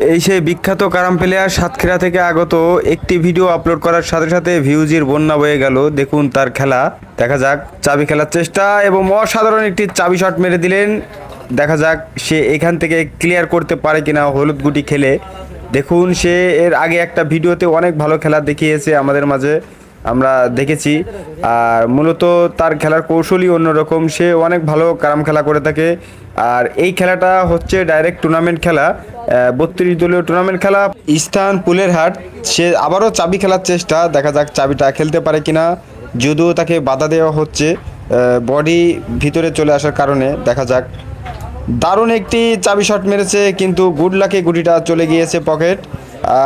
এই সেই বিখ্যাত ক্যারাম প্লেয়ার সাতক্ষীরা থেকে আগত একটি ভিডিও আপলোড করার সাথে সাথে ভিউজের বন্যা বয়ে গেল। দেখুন তার খেলা, দেখা যাক। চাবি খেলার চেষ্টা এবং অসাধারণ একটি চাবি শট মেরে দিলেন। দেখা যাক সে এখান থেকে ক্লিয়ার করতে পারে কিনা হলুদ গুটি খেলে। দেখুন সে এর আগে একটা ভিডিওতে অনেক ভালো খেলা দেখিয়েছে আমাদের মাঝে, আমরা দেখেছি। আর মূলত তার খেলার কৌশলই অন্যরকম, সে অনেক ভালো ক্যারাম খেলা করে থাকে। আর এই খেলাটা হচ্ছে ডাইরেক্ট টুর্নামেন্ট খেলা, 32 দলীয় টুর্নামেন্ট খেলা, স্থান পুলের হাট। সে আবারও চাবি খেলার চেষ্টা, দেখা যাক চাবিটা খেলতে পারে কিনা। যদিও তাকে বাধা দেওয়া হচ্ছে বডি ভিতরে চলে আসার কারণে। দেখা যাক, দারুণ একটি চাবি শট মেরেছে, কিন্তু গুড লাকে গুটিটা চলে গিয়েছে পকেট।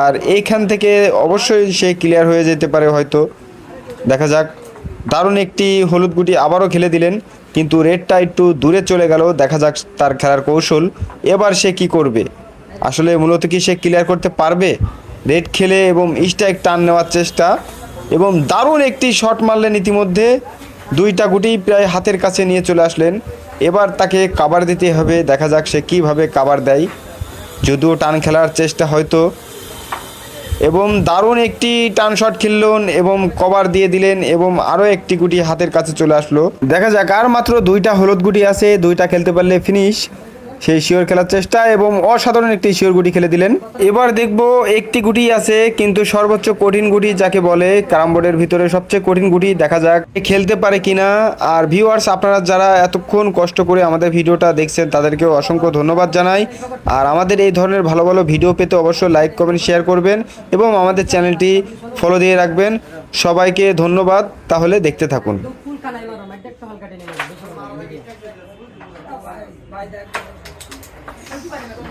আর এইখান থেকে অবশ্যই সে ক্লিয়ার হয়ে যেতে পারে হয়তো। দেখা যাক, দারুণ একটি হলুদ গুটি আবারও খেলে দিলেন, কিন্তু রেডটা একটু দূরে চলে গেল। দেখা যাক তার খেলার কৌশল, এবার সে কি করবে। আসলে মূলত কি সে ক্লিয়ার করতে পারবে? রেড খেলে এবং স্ট্রাইক টান নেওয়ার চেষ্টা, এবং দারুণ একটি শট মারলেন ইতিমধ্যে। দুইটা গুটি প্রায় হাতের কাছে নিয়ে চলে আসলেন। এবার তাকে কাভার দিতে হবে, দেখা যাক সে কীভাবে কাভার দেয়। যদিও টান খেলার চেষ্টা হয়তো, এবং দারুণ একটি টান শট খেললেন এবং কভার দিয়ে দিলেন, এবং আরও একটি গুটি হাতের কাছে চলে আসলো। দেখা যাক, আর মাত্র দুইটা হলুদ গুটি আছে, দুইটা খেলতে পারলে ফিনিশ। সেই শিওর খেলার চেষ্টা এবং অসাধারণ একটি শিওর গুটি খেলে দিলেন। এবার দেখব একটি গুটি আছে, কিন্তু সর্বোচ্চ কঠিন গুটি যাকে বলে, ক্যারাম বোর্ডের ভিতরে সবচেয়ে কঠিন গুটি। দেখা যাক খেলতে পারে কিনা। আর ভিউয়ার্স, আপনারা যারা এতক্ষণ কষ্ট করে আমাদের ভিডিওটা দেখছেন তাদেরকেও অসংখ্য ধন্যবাদ জানাই। আর আমাদের এই ধরনের ভালো ভালো ভিডিও পেতে অবশ্যই লাইক কমেন্ট শেয়ার করবেন এবং আমাদের চ্যানেলটি ফলো দিয়ে রাখবেন। সবাইকে ধন্যবাদ। তাহলে দেখতে থাকুন।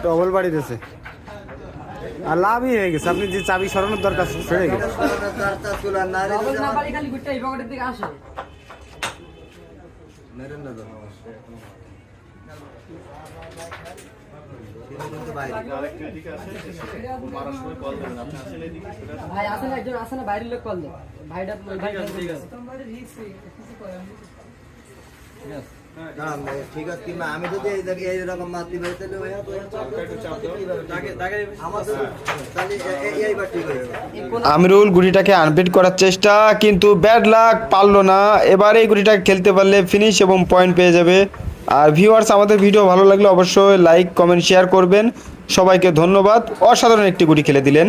ডবল বাড়ি দিয়েছে আর লাভই হয়ে গেছে। আপনি যে চাবি সরানোর দরকার সরে গেছে। ভাই আসলে একজন আসে না, বাইরের লোক কল দেয় ভাইটা। ঠিক আছে, আমি যদি এইরকম মাতৃ ভাই তাহলে আমিরুল গুটিটাকে আনপিট করার চেষ্টা, কিন্তু ব্যাড লাক, পারলো না। এবার এই গুটিটাকে খেলতে পারলে ফিনিশ এবং পয়েন্ট পেয়ে যাবে। আর ভিউয়ার্স, আমাদের ভিডিও ভালো লাগলে অবশ্যই লাইক কমেন্ট শেয়ার করবেন। সবাইকে ধন্যবাদ। অসাধারণ একটি গুটি খেলে দিলেন।